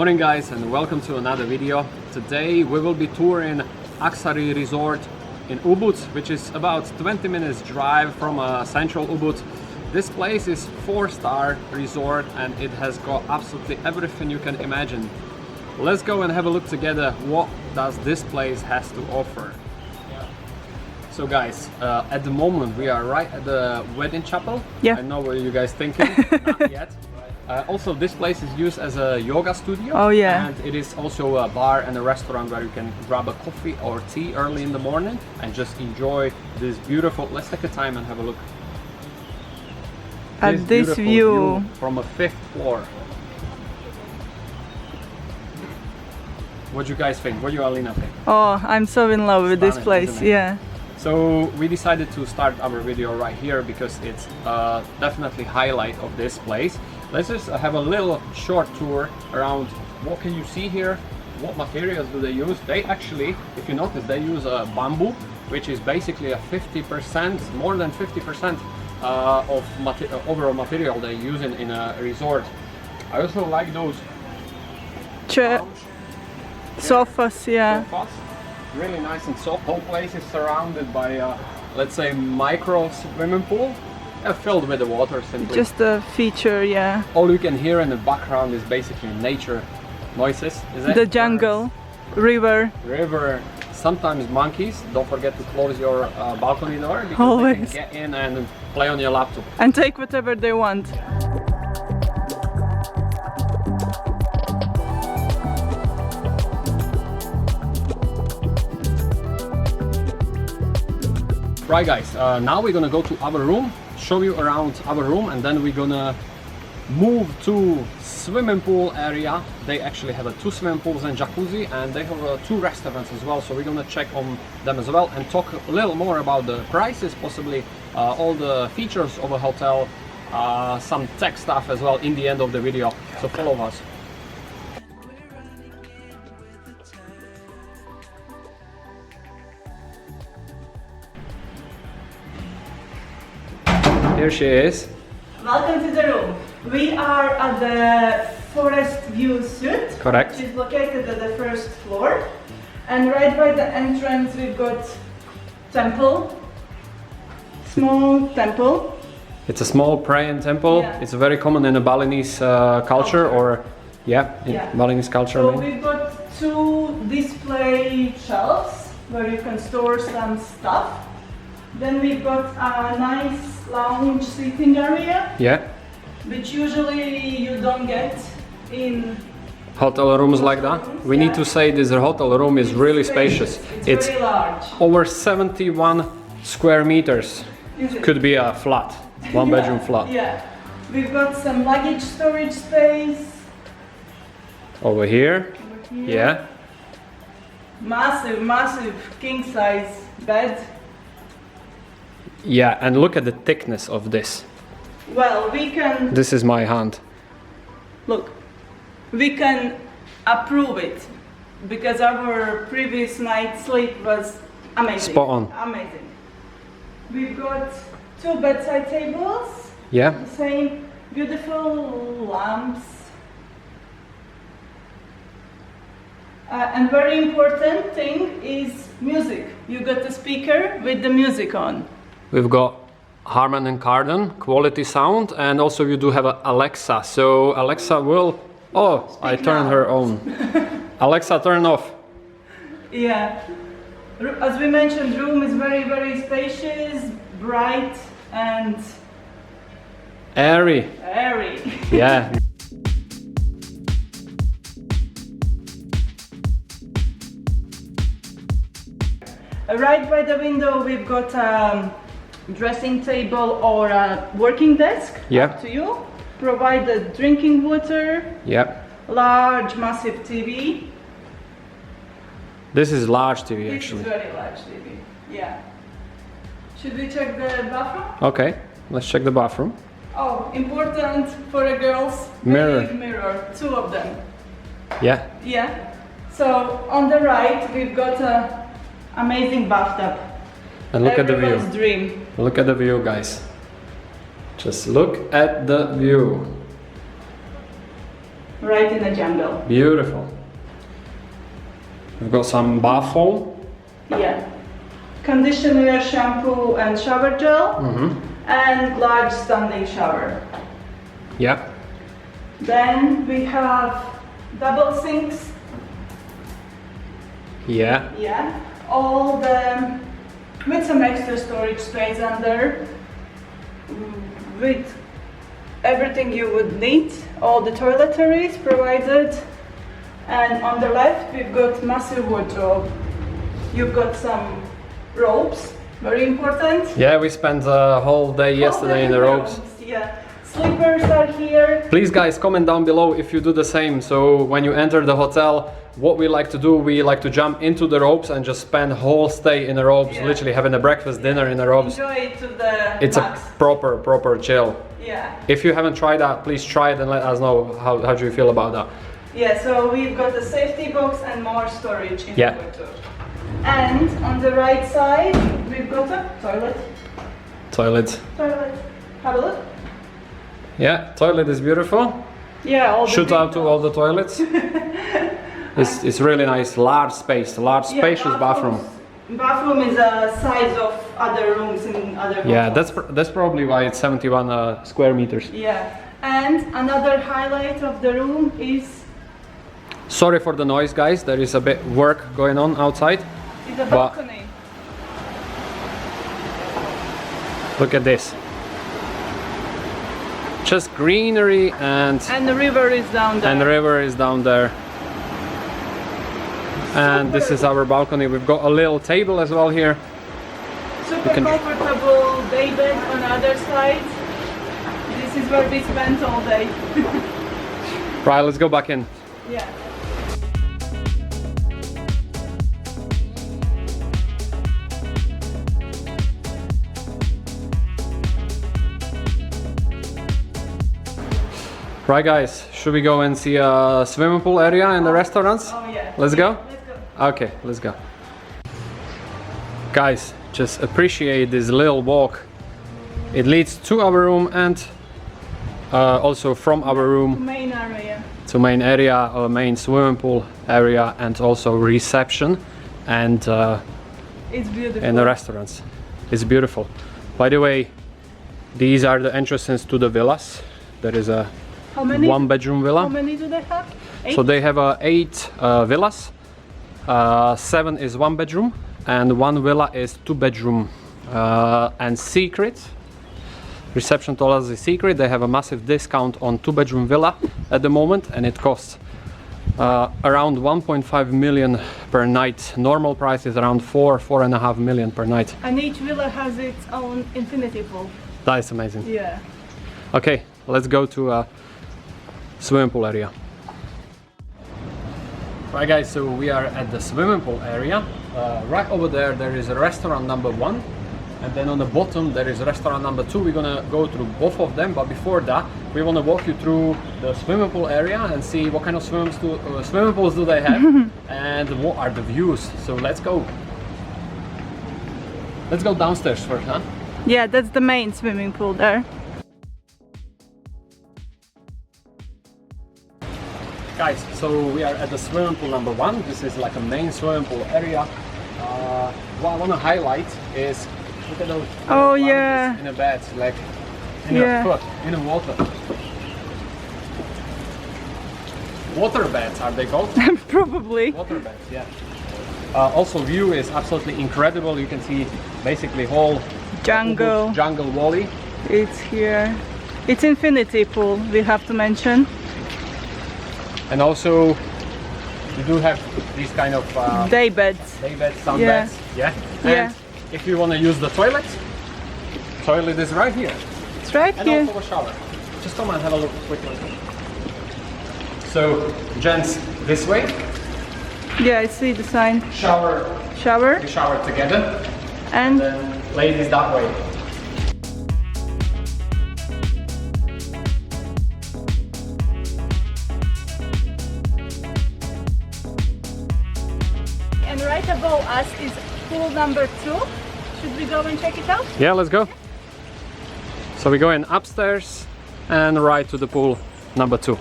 Morning guys, and welcome to another video. Today we will be touring Aksari Resort in Ubud, which is about 20 minutes drive from central Ubud. This place is 4-star resort and it has got absolutely everything you can imagine. Let's go and have a look together what does this place has to offer. So guys, at the moment we are right at the wedding chapel. Yeah. I know what you guys thinking. Not yet. Also, this place is used as a yoga studio. Oh yeah. And it is also a bar and a restaurant where you can grab a coffee or tea early in the morning and just enjoy this beautiful. Let's take a time and have a look at this view from a 5th floor. What do you guys think? What do you, Alina, think? Oh, I'm so in love with this Stunning, place. isn't it? Yeah. So we decided to start our video right here because it's definitely highlight of this place. Let's just have a little short tour around what can you see here, what materials do they use. They actually, if you notice, they use bamboo, which is basically a 50%, more than 50% of overall material they use in a resort. I also like those sofas, yeah. Sofas. Really nice and soft. Whole place is surrounded by let's say micro swimming pool filled with the water simply. Just a feature, yeah. All you can hear in the background is basically nature noises, is it? The jungle, river, sometimes monkeys. Don't forget to close your balcony door because always they can get in and play on your laptop and take whatever they want. Right guys, now we're gonna go to our room, show you around our room, and then we're gonna move to swimming pool area. They actually have 2 swimming pools and jacuzzi, and they have 2 restaurants as well, so we're gonna check on them as well and talk a little more about the prices, possibly all the features of a hotel, some tech stuff as well in the end of the video, so follow us. Here she is. Welcome to the room. We are at the Forest View Suite. Correct. Which is located at the 1st floor. And right by the entrance we've got temple. Small temple. It's a small praying temple. Yeah. It's very common in the Balinese culture, or Balinese culture. So we've got 2 display shelves where you can store some stuff. Then we've got a nice lounge seating area. Yeah. Which usually you don't get in Hotel rooms like that. We need to say this hotel room is really spacious. It's very large. Over 71 square meters. Could be a flat, one bedroom flat. Yeah. We've got some luggage storage space. Over here. Yeah. Massive king size bed. Yeah, and look at the thickness of this. Well, we can... This is my hand. Look, we can approve it because our previous night's sleep was amazing. Spot on. Amazing. We've got 2 bedside tables. Yeah. The same beautiful lamps. And very important thing is music. You got the speaker with the music on. We've got Harman and Kardon quality sound, and also you do have a Alexa. So Alexa will... Oh, Speak I turned now. her on. Alexa, turn off. Yeah. As we mentioned, room is very spacious, bright and... Airy. Yeah. Right by the window we've got a dressing table or a working desk. Yeah. Up to you. Provided drinking water. Yeah. Large, massive TV. This is large TV actually. This is very large TV. Yeah. Should we check the bathroom? Okay, let's check the bathroom. Oh, important for the girls. Mirror. Big mirror, 2 of them. Yeah. Yeah. So on the right we've got a amazing bathtub. And look at the view. Everyone's dream. Look at the view, guys. Just look at the view. right in the jungle. Beautiful. We've got some bath foam. Yeah. Conditioner, shampoo and shower gel. And large standing shower. Yeah. Then we have double sinks. Yeah. Yeah. All the with some extra storage space under. With everything you would need. All the toiletries provided. And on the left we've got massive wardrobe. You've got some robes, very important. Yeah, we spent a whole day yesterday in the robes. Yeah, slippers are here. Please guys, comment down below if you do the same. So when you enter the hotel, what we like to do, we like to jump into the robes and just spend whole stay in the robes, literally having a breakfast, dinner in the robes. Enjoy it to the It's max. a proper chill. Yeah. If you haven't tried that, please try it and let us know how do you feel about that. Yeah, so we've got a safety box and more storage in the wardrobe. And on the right side, we've got a toilet. Toilet. Have a look. Yeah, toilet is beautiful. Yeah, all the Shout big out to all the toilets. It's really nice, large space, large spacious bathroom. Bathroom is a size of other rooms in other hotels. Yeah, that's probably why it's 71 square meters. Yeah, and another highlight of the room is... Sorry for the noise, guys. There is a bit work going on outside. Is a balcony. Look at this. Just greenery and the river is down there. And the river is down there. And this is our balcony. We've got a little table as well here. Super comfortable day bed on the other side. This is where we spent all day. Right, let's go back in. Yeah. Right guys, should we go and see a swimming pool area in the restaurants? Oh yeah. Let's go? Let's go. Okay, let's go. Guys, just appreciate this little walk. It leads to our room and also from our room Main area. to main area, or main swimming pool area, and also reception and It's beautiful. in the restaurants. It's beautiful. By the way, these are the entrances to the villas. There is a How many? one bedroom villa. How many do they have? 8? So they have 8 villas. 7 is 1 bedroom and 1 villa is 2 bedroom. And secret, reception told us the secret, they have a massive discount on 2 bedroom villa at the moment, and it costs around 1.5 million per night. Normal price is around 4.5 million per night. And each villa has its own infinity pool. That is amazing. Yeah. Okay, let's go to swimming pool area. Right guys, so we are at the swimming pool area. Right over there, there is a restaurant number 1, and then on the bottom there is restaurant number 2. We're gonna go through both of them, but before that we want to walk you through the swimming pool area and see what kind of swimming pools do they have and what are the views. So let's go. Let's go downstairs first, huh? Yeah, that's the main swimming pool there. Guys, so we are at the swimming pool number 1. This is like a main swimming pool area. What I want to highlight is, look at those in a bed, like in a foot, in the water. Water beds are they called? Probably. Water beds, yeah. Also view is absolutely incredible. You can see basically whole Jungle. jungle valley. It's here. It's infinity pool, we have to mention. And also you do have these kind of Day beds. Sun beds. Yeah. And if you want to use the toilet is right here. It's right And here. also a shower. Just come and have a look quickly. So gents this way. Yeah, I see the sign. Shower. Shower. We shower together. And Then ladies that way. and right above us is pool number 2. Should we go and check it out? Yeah, let's go. So we're going upstairs and right to the pool number 2.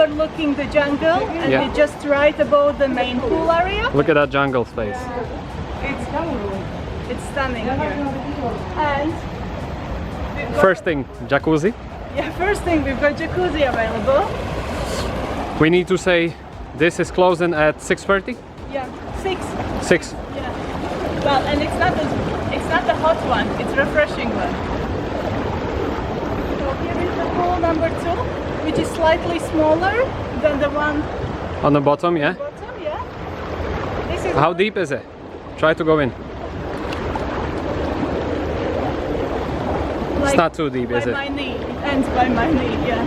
overlooking the jungle, and Yeah. we're just right above the main pool area. Look at that jungle space. It's stunning here. And we've got, First thing, jacuzzi. yeah, first thing, we've got jacuzzi available. We need to say this is closing at 6:30. Yeah, 6. 6. Yeah. Well, and it's not the hot one. It's refreshing one. So here is the pool number 2, which is slightly smaller than the one On the bottom, yeah. bottom. Yeah. This is How deep is it? Try to go in. It's like not too deep, by is it? my knee. It ends by my knee. Yeah.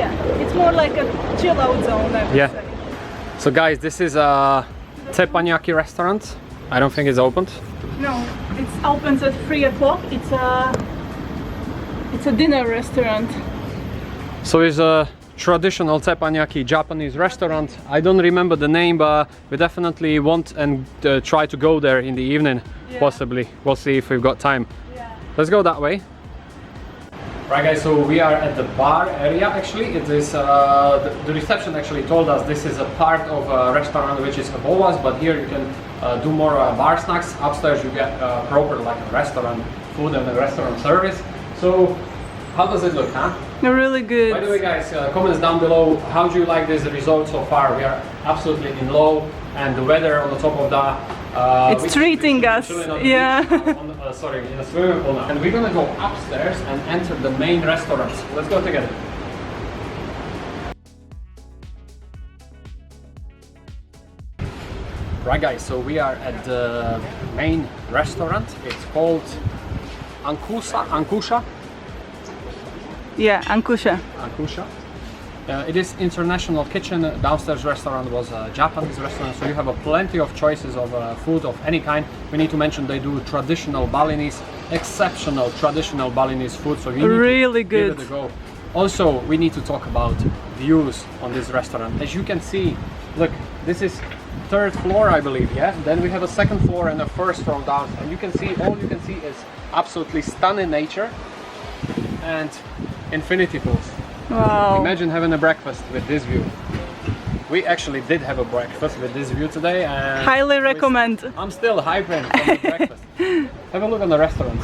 Yeah. It's more like a chill out zone, I would Yeah. say. So guys, this is a teppanyaki restaurant. I don't think it's opened. No, it opens at 3 o'clock. It's a dinner restaurant. So it's a traditional teppanyaki Japanese restaurant. I don't remember the name, but we definitely want and try to go there in the evening, possibly. We'll see if we've got time. Yeah. Let's go that way. Right guys, so we are at the bar area actually. It is, the reception actually told us this is a part of a restaurant which is above us, but here you can do more bar snacks. Upstairs you get proper like a restaurant food and a restaurant service. So how does it look, huh? Really good. By the way guys, comments down below, how do you like this resort so far? We are absolutely in love, and the weather on the top of that. It's treating us, yeah. Sorry, in a swimming pool now. And we're gonna go upstairs and enter the main restaurant. Let's go together. Right guys, so we are at the main restaurant. It's called Ankusha. Yeah, Ankusha. Ankusha. It is international kitchen. Downstairs restaurant was a Japanese restaurant, so you have plenty of choices of food of any kind. We need to mention they do traditional Balinese, exceptional traditional Balinese food. So you need Really to good. give it a go. Also, we need to talk about views on this restaurant. As you can see, look, this is 3rd floor, I believe. Yeah. Then we have a 2nd floor and a 1st floor down, and you can see all you can see is absolutely stunning nature and infinity pools. Wow. Imagine having a breakfast with this view. We actually did have a breakfast with this view today, and Highly recommend. I'm still hyping from the breakfast. Have a look on the restaurant.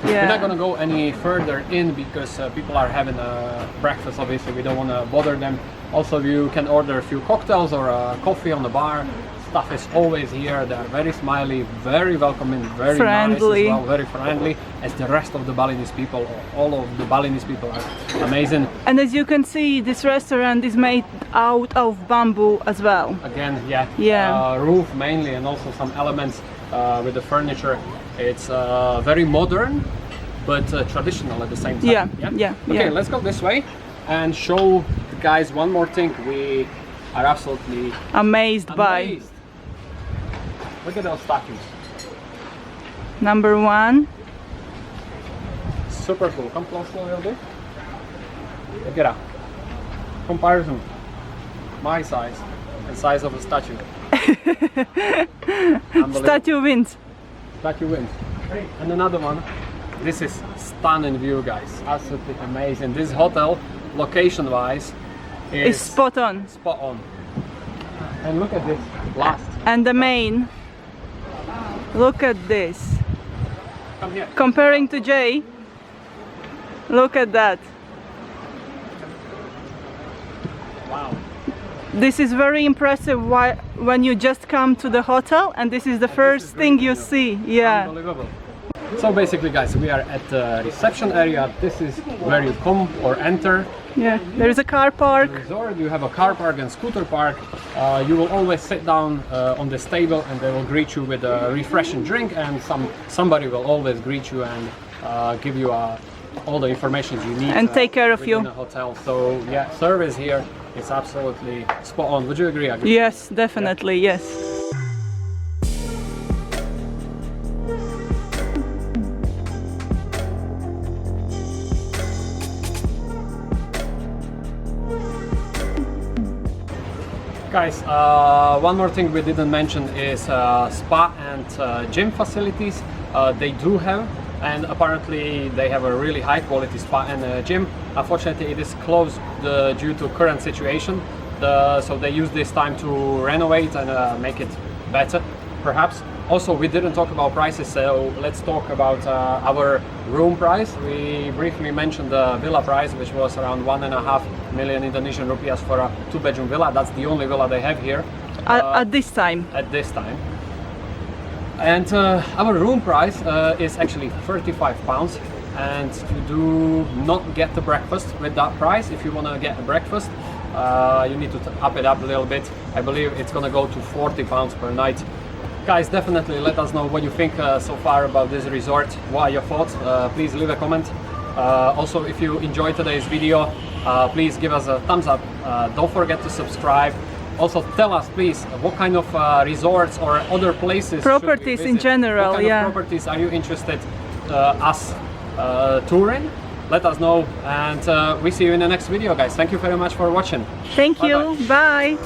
We're not Yeah. gonna go any further in because people are having a breakfast. Obviously, we don't want to bother them. Also, you can order a few cocktails or coffee on the bar. Staff is always here. They are very smiley, very welcoming, very Friendly. nice as well, very friendly. As the rest of the Balinese people, all of the Balinese people are amazing. And as you can see, this restaurant is made out of bamboo as well. Again, yeah, Yeah. roof mainly, and also some elements with the furniture. It's very modern, but traditional at the same time. Yeah. Okay, let's go this way and show the guys one more thing. We are absolutely Amazed by amazed. Look at those statues. number 1. Super cool. Come close a little bit. Look at that. Comparison. My size and size of a statue. Unbelievable. Statue wins. Statue wins. And another one. This is stunning view, guys. Absolutely amazing. This hotel, location-wise, is Is spot on. spot on. And look at this last. And the main. Look at this. Come here. Comparing to Jay, look at that. Wow. This is very impressive when you just come to the hotel and this is the first thing you see. Yeah. Unbelievable. So basically, guys, we are at the reception area. This is where you come or enter. Yeah. There is a car park. Resort. You have a car park and scooter park. You will always sit down on this table, and they will greet you with a refreshing drink, and somebody will always greet you and give you all the information you need And take care of within you. a hotel. So yeah, service here is absolutely spot on. Would you agree? Agri? Yes, definitely. Yes. Guys, one more thing we didn't mention is spa and gym facilities. They do have and apparently they have a really high quality spa and gym. Unfortunately, it is closed due to current situation, so they use this time to renovate and make it better, perhaps. Also, we didn't talk about prices, so let's talk about our room price. We briefly mentioned the villa price, which was around 1.5 million Indonesian rupiahs for a 2-bedroom villa. That's the only villa they have here. At this time. At this time. And our room price is actually £35, and you do not get the breakfast with that price. If you want to get a breakfast, you need to up it up a little bit. I believe it's gonna go to £40 per night. Guys, definitely let us know what you think so far about this resort. What are your thoughts? Please leave a comment. Also, if you enjoyed today's video, please give us a thumbs up. Don't forget to subscribe. Also, tell us, please, what kind of resorts or other places, properties in general, what kind of properties are you interested us touring? Let us know, and we see you in the next video, guys. Thank you very much for watching. Thank you. Bye.